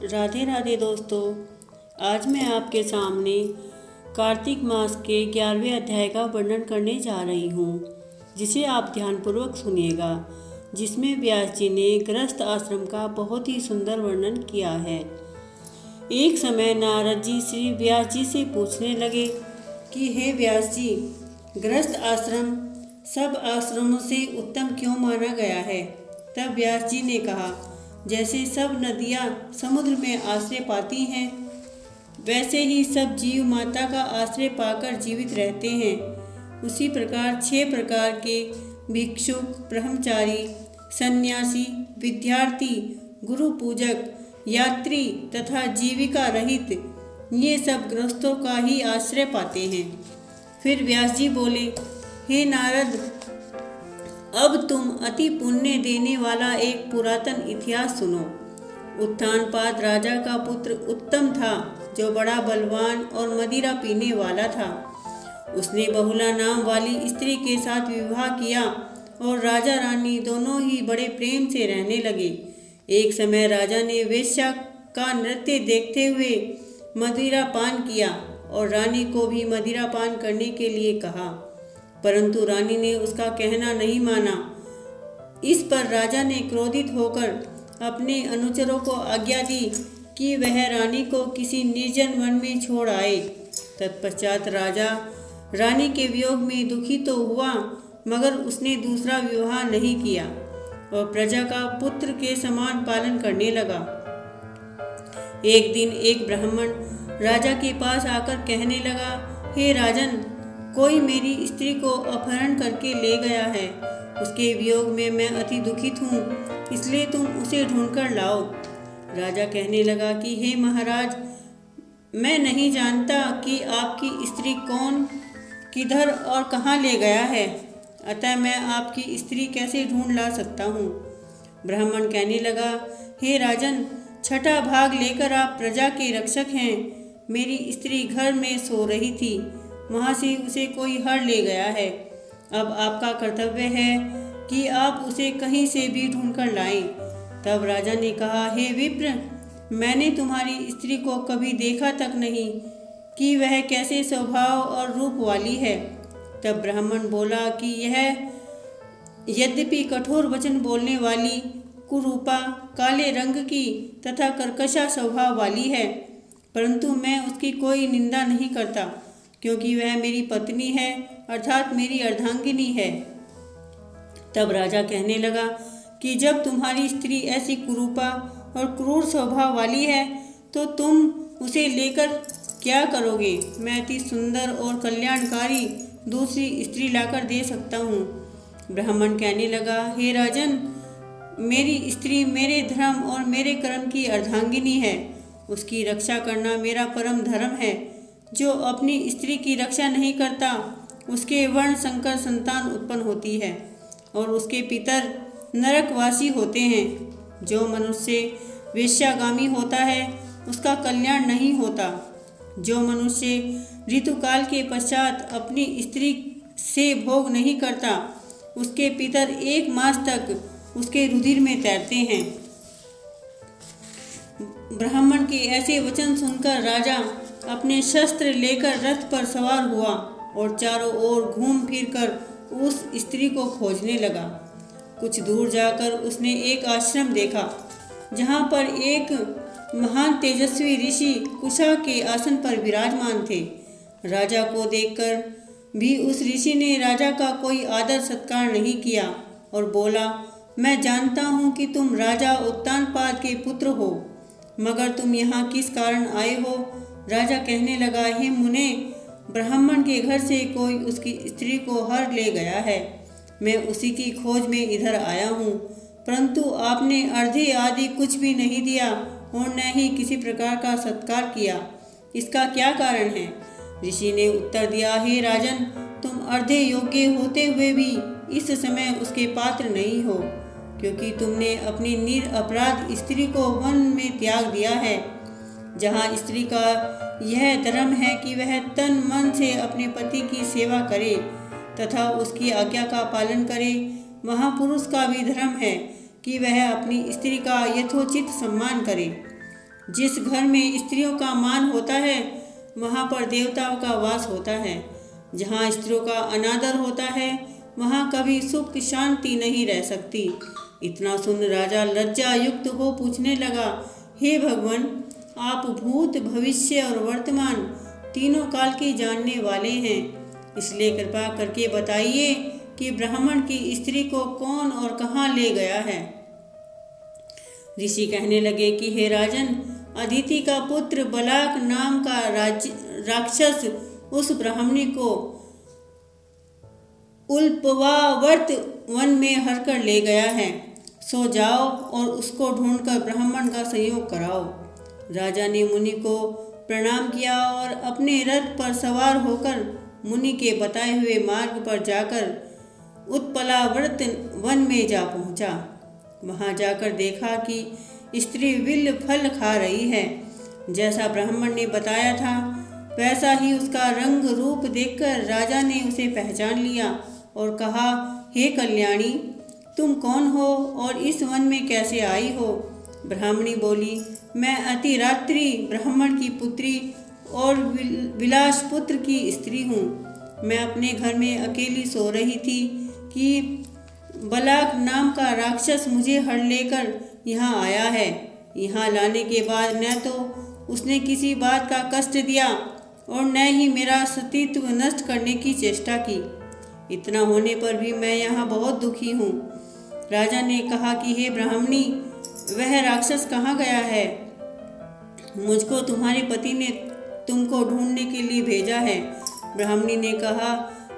राधे राधे दोस्तों। आज मैं आपके सामने कार्तिक मास के 11वें अध्याय का वर्णन करने जा रही हूँ, जिसे आप ध्यानपूर्वक सुनिएगा, जिसमें व्यास जी ने गृहस्थ आश्रम का बहुत ही सुंदर वर्णन किया है। एक समय नारद जी श्री व्यास जी से पूछने लगे कि हे व्यास जी, गृहस्थ आश्रम सब आश्रमों से उत्तम क्यों माना गया है? तब व्यास जी ने कहा, जैसे सब नदियाँ समुद्र में आश्रय पाती हैं, वैसे ही सब जीव माता का आश्रय पाकर जीवित रहते हैं। उसी प्रकार 6 प्रकार के भिक्षुक, ब्रह्मचारी, सन्यासी, विद्यार्थी, गुरु पूजक, यात्री तथा जीविका रहित ये सब गृहस्थों का ही आश्रय पाते हैं। फिर व्यास जी बोले, हे नारद, अब तुम अति पुण्य देने वाला एक पुरातन इतिहास सुनो। उत्तानपाद राजा का पुत्र उत्तम था, जो बड़ा बलवान और मदिरा पीने वाला था। उसने बहुला नाम वाली स्त्री के साथ विवाह किया और राजा रानी दोनों ही बड़े प्रेम से रहने लगे। एक समय राजा ने वेश्या का नृत्य देखते हुए मदिरा पान किया और रानी को भी मदिरा पान करने के लिए कहा, परंतु रानी ने उसका कहना नहीं माना। इस पर राजा ने क्रोधित होकर अपने अनुचरों को आज्ञा दी कि वह रानी को किसी निर्जन वन में छोड़ आए। तत्पश्चात राजा रानी के वियोग में दुखी तो हुआ, मगर उसने दूसरा विवाह नहीं किया और प्रजा का पुत्र के समान पालन करने लगा। एक दिन एक ब्राह्मण राजा के पास आकर कहने लगा, हे राजन, कोई मेरी स्त्री को अपहरण करके ले गया है। उसके वियोग में मैं अति दुखित हूँ, इसलिए तुम उसे ढूंढकर लाओ। राजा कहने लगा कि हे महाराज, मैं नहीं जानता कि आपकी स्त्री कौन, किधर और कहाँ ले गया है, अतः मैं आपकी स्त्री कैसे ढूंढ ला सकता हूँ। ब्राह्मण कहने लगा, हे राजन, छठा भाग लेकर आप प्रजा के रक्षक हैं। मेरी स्त्री घर में सो रही थी, वहाँ से उसे कोई हर ले गया है। अब आपका कर्तव्य है कि आप उसे कहीं से भी ढूंढकर लाएं। तब राजा ने कहा, हे विप्र, मैंने तुम्हारी स्त्री को कभी देखा तक नहीं कि वह कैसे स्वभाव और रूप वाली है। तब ब्राह्मण बोला कि यह यद्यपि कठोर वचन बोलने वाली, कुरूपा, काले रंग की तथा कर्कशा स्वभाव वाली है, परंतु मैं उसकी कोई निंदा नहीं करता, क्योंकि वह मेरी पत्नी है, अर्थात मेरी अर्धांगिनी है। तब राजा कहने लगा कि जब तुम्हारी स्त्री ऐसी कुरूपा और क्रूर स्वभाव वाली है, तो तुम उसे लेकर क्या करोगे? मैं अति सुंदर और कल्याणकारी दूसरी स्त्री लाकर दे सकता हूँ। ब्राह्मण कहने लगा, हे राजन, मेरी स्त्री मेरे धर्म और मेरे कर्म की अर्धांगिनी है। उसकी रक्षा करना मेरा परम धर्म है। जो अपनी स्त्री की रक्षा नहीं करता, उसके वर्ण संकर संतान उत्पन्न होती है और उसके पितर नरकवासी होते हैं। जो मनुष्य वेश्यागामी होता है, उसका कल्याण नहीं होता। जो मनुष्य ऋतुकाल के पश्चात अपनी स्त्री से भोग नहीं करता, उसके पितर 1 मास तक उसके रुधिर में तैरते हैं। ब्राह्मण के ऐसे वचन सुनकर राजा अपने शस्त्र लेकर रथ पर सवार हुआ और चारों ओर घूम फिर कर उस स्त्री को खोजने लगा। कुछ दूर जाकर उसने एक आश्रम देखा, जहाँ पर एक महान तेजस्वी ऋषि कुशा के आसन पर विराजमान थे। राजा को देखकर भी उस ऋषि ने राजा का कोई आदर सत्कार नहीं किया और बोला, मैं जानता हूँ कि तुम राजा उत्तानपाद के पुत्र हो, मगर तुम यहाँ किस कारण आए हो? राजा कहने लगा, हे मुने, ब्राह्मण के घर से कोई उसकी स्त्री को हर ले गया है। मैं उसी की खोज में इधर आया हूँ, परंतु आपने अर्धे आदि कुछ भी नहीं दिया और न ही किसी प्रकार का सत्कार किया। इसका क्या कारण है? ऋषि ने उत्तर दिया, हे राजन, तुम अर्धे योग्य होते हुए भी इस समय उसके पात्र नहीं हो, क्योंकि तुमने अपनी निरपराध स्त्री को वन में त्याग दिया है। जहाँ स्त्री का यह धर्म है कि वह तन मन से अपने पति की सेवा करे तथा उसकी आज्ञा का पालन करे, वहाँ पुरुष का भी धर्म है कि वह अपनी स्त्री का यथोचित सम्मान करे। जिस घर में स्त्रियों का मान होता है वहाँ पर देवताओं का वास होता है। जहाँ स्त्रियों का अनादर होता है वहाँ कभी सुख शांति नहीं रह सकती। इतना सुन राजा लज्जा युक्त हो पूछने लगा, हे भगवान, आप भूत भविष्य और वर्तमान तीनों काल के जानने वाले हैं, इसलिए कृपा करके बताइए कि ब्राह्मण की स्त्री को कौन और कहाँ ले गया है। ऋषि कहने लगे कि हे राजन, अदिति का पुत्र बलाक नाम का राक्षस उस ब्राह्मणी को उल्पवावर्त वन में हरकर ले गया है। सो जाओ और उसको ढूंढकर ब्राह्मण का संयोग कराओ। राजा ने मुनि को प्रणाम किया और अपने रथ पर सवार होकर मुनि के बताए हुए मार्ग पर जाकर उत्पलावर्त वन में जा पहुंचा। वहां जाकर देखा कि स्त्री विल्ल फल खा रही है। जैसा ब्राह्मण ने बताया था वैसा ही उसका रंग रूप देखकर राजा ने उसे पहचान लिया और कहा, हे कल्याणी, तुम कौन हो और इस वन में कैसे आई हो। ब्राह्मणी बोली, मैं अतिरात्रि ब्राह्मण की पुत्री और विलास पुत्र की स्त्री हूँ। मैं अपने घर में अकेली सो रही थी कि बलाक नाम का राक्षस मुझे हड़ लेकर यहाँ आया है। यहाँ लाने के बाद न तो उसने किसी बात का कष्ट दिया और न ही मेरा सतीत्व नष्ट करने की चेष्टा की। इतना होने पर भी मैं यहाँ बहुत दुखी हूँ। राजा ने कहा कि हे ब्राह्मणी, वह राक्षस कहाँ गया है? मुझको तुम्हारे पति ने तुमको ढूंढने के लिए भेजा है। ब्राह्मणी ने कहा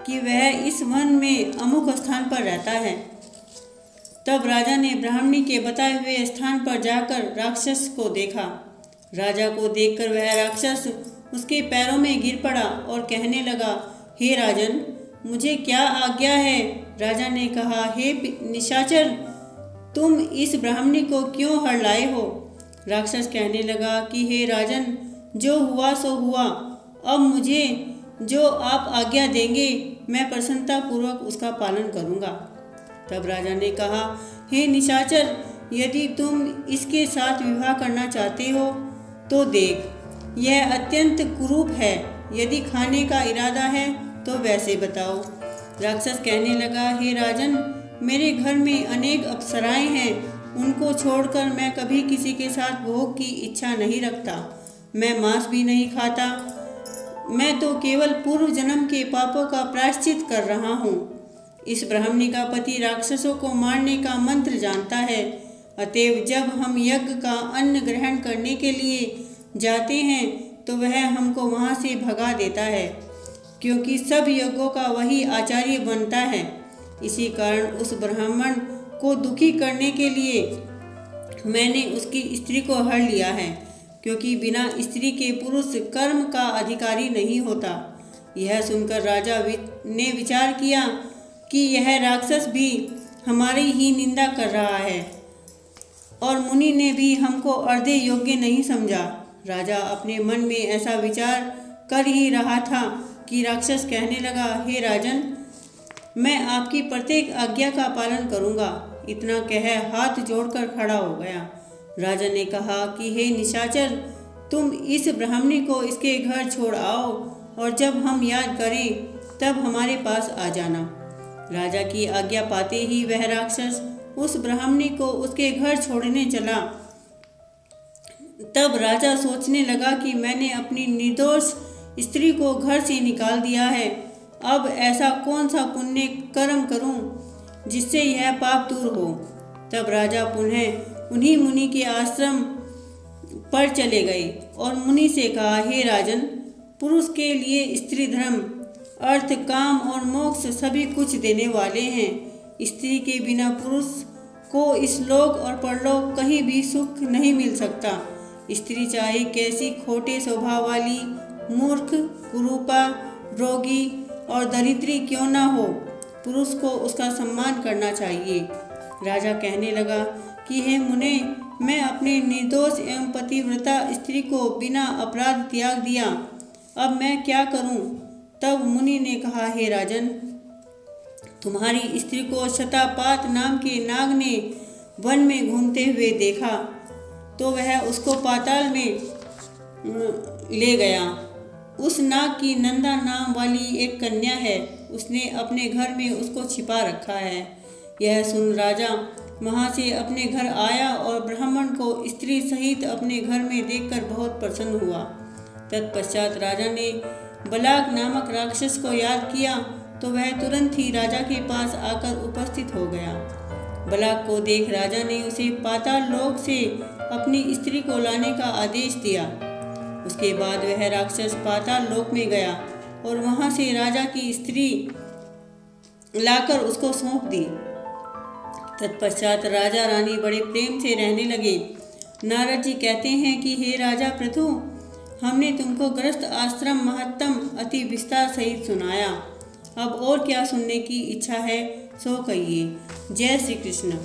कि वह इस वन में अमुक स्थान पर रहता है। तब राजा ने ब्राह्मणी के बताए हुए स्थान पर जाकर राक्षस को देखा। राजा को देखकर वह राक्षस उसके पैरों में गिर पड़ा और कहने लगा, हे राजन, मुझे क्या आज्ञा है? राजा ने कहा, हे निशाचर, तुम इस ब्राह्मणी को क्यों हड़ लाए हो? राक्षस कहने लगा कि हे राजन, जो हुआ सो हुआ। अब मुझे जो आप आज्ञा देंगे मैं प्रसन्नता पूर्वक उसका पालन करूंगा। तब राजा ने कहा, हे निशाचर, यदि तुम इसके साथ विवाह करना चाहते हो तो देख, यह अत्यंत कुरूप है। यदि खाने का इरादा है तो वैसे बताओ। राक्षस कहने लगा, हे राजन, मेरे घर में अनेक अप्सराएं हैं, उनको छोड़कर मैं कभी किसी के साथ भोग की इच्छा नहीं रखता। मैं मांस भी नहीं खाता। मैं तो केवल पूर्व जन्म के पापों का प्रायश्चित कर रहा हूँ। इस ब्राह्मणी का पति राक्षसों को मारने का मंत्र जानता है। अतएव जब हम यज्ञ का अन्न ग्रहण करने के लिए जाते हैं तो वह हमको वहाँ से भगा देता है, क्योंकि सब यज्ञों का वही आचार्य बनता है। इसी कारण उस ब्राह्मण को दुखी करने के लिए मैंने उसकी स्त्री को हड़ लिया है, क्योंकि बिना स्त्री के पुरुष कर्म का अधिकारी नहीं होता। यह सुनकर राजा ने विचार किया कि यह राक्षस भी हमारी ही निंदा कर रहा है और मुनि ने भी हमको अर्धे योग्य नहीं समझा। राजा अपने मन में ऐसा विचार कर ही रहा था कि राक्षस कहने लगा, हे राजन, मैं आपकी प्रत्येक आज्ञा का पालन करूंगा। इतना कह हाथ जोड़कर खड़ा हो गया। राजा ने कहा कि हे निशाचर, तुम इस ब्राह्मणी को इसके घर छोड़ आओ और जब हम याद करें तब हमारे पास आ जाना। राजा की आज्ञा पाते ही वह राक्षस उस ब्राह्मणी को उसके घर छोड़ने चला। तब राजा सोचने लगा कि मैंने अपनी निर्दोष स्त्री को घर से निकाल दिया है। अब ऐसा कौन सा पुण्य कर्म करूं जिससे यह पाप दूर हो। तब राजा पुनः उन्हीं मुनि के आश्रम पर चले गए और मुनि से कहा, हे राजन, पुरुष के लिए स्त्री धर्म, अर्थ, काम और मोक्ष सभी कुछ देने वाले हैं। स्त्री के बिना पुरुष को इस लोक और परलोक कहीं भी सुख नहीं मिल सकता। स्त्री चाहे कैसी खोटे स्वभाव वाली, मूर्ख, कुरूपा, रोगी और दरिद्री क्यों ना हो, पुरुष को उसका सम्मान करना चाहिए। राजा कहने लगा कि हे मुने, मैं अपने निर्दोष एवं पतिव्रता स्त्री को बिना अपराध त्याग दिया। अब मैं क्या करूं? तब मुनि ने कहा, हे राजन, तुम्हारी स्त्री को शतापात नाम के नाग ने वन में घूमते हुए देखा। तो वह उसको पाताल में ले गया। उस नाग की नंदा नाम वाली एक कन्या है, उसने अपने घर में उसको छिपा रखा है। यह सुन राजा वहाँ से अपने घर आया और ब्राह्मण को स्त्री सहित अपने घर में देखकर बहुत प्रसन्न हुआ। तत्पश्चात राजा ने बलाक नामक राक्षस को याद किया तो वह तुरंत ही राजा के पास आकर उपस्थित हो गया। बलाक को देख राजा ने उसे पाताल लोक से अपनी स्त्री को लाने का आदेश दिया। उसके बाद वह राक्षस पाताल लोक में गया और वहां से राजा की स्त्री लाकर उसको सौंप दी। तत्पश्चात राजा रानी बड़े प्रेम से रहने लगे। नारद जी कहते हैं कि हे राजा पृथु, हमने तुमको गृहस्थ आश्रम महत्तम अति विस्तार सहित सुनाया। अब और क्या सुनने की इच्छा है सो कहिए। जय श्री कृष्ण।